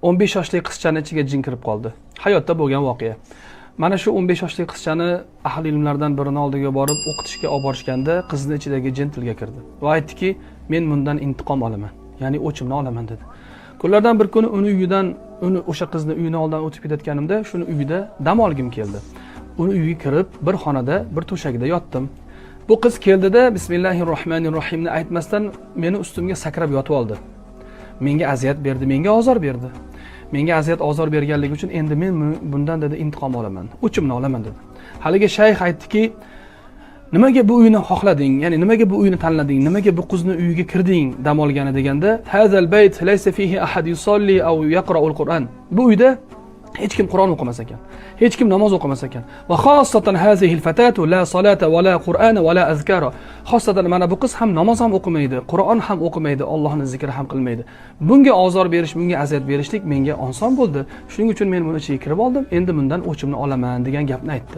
15 yoshli qizchani ichiga jin kirib qoldi. Hayotda bo'lgan voqea. Mana shu 15 yoshli qizchani ahli ilmlardan birining oldiga borib o'qitishga olib borishganda qizni ichidagi jin tilga kirdi va aytdiki, men bundan intiqom olaman, ya'ni o'chimni olaman dedi. Kunlardan bir kuni uni o'sha qizni uyining oldidan o'tib ketayotganimda, shuni uyida dam olgim keldi. Uni uyiga kirib, bir xonada, bir to'shagida yotdim. Bu qiz keldida Bismillahirrohmanirrohimni aytmasdan meni ustimga sakrab yotib oldi. Menga aziyat berdi, menga ozor berdi. Menga aziyat ozor berganligi uchun endi men bundan dedi intiqom olaman, o'chimni olaman dedi. Haligi shayx aytdiki, nimaga bu uyni xohlading? Ya'ni nimaga bu uyni tanlading? Nimaga bu qizni uyiga kirding dam olgani deganda, "Hazal bayt laysa fihi ahad yusalli aw yaqra'ul Qur'an." Bu uyda hech kim Qur'on o'qimas ekan. Hech kim namoz o'qimas ekan. Va xossatan hazihi al-fatatu la salata va la Qur'ana va la azkara. Xossatan mana bu qiz ham namoz ham o'qimaydi, Qur'on ham o'qimaydi, Allohning zikri ham qilmaydi. Bunga ozor berish, bunga aziyat berishlik menga oson bo'ldi. Shuning uchun men buni ichiga kirib oldim. Endi bundan o'chimni olaman degan gapni aytdi.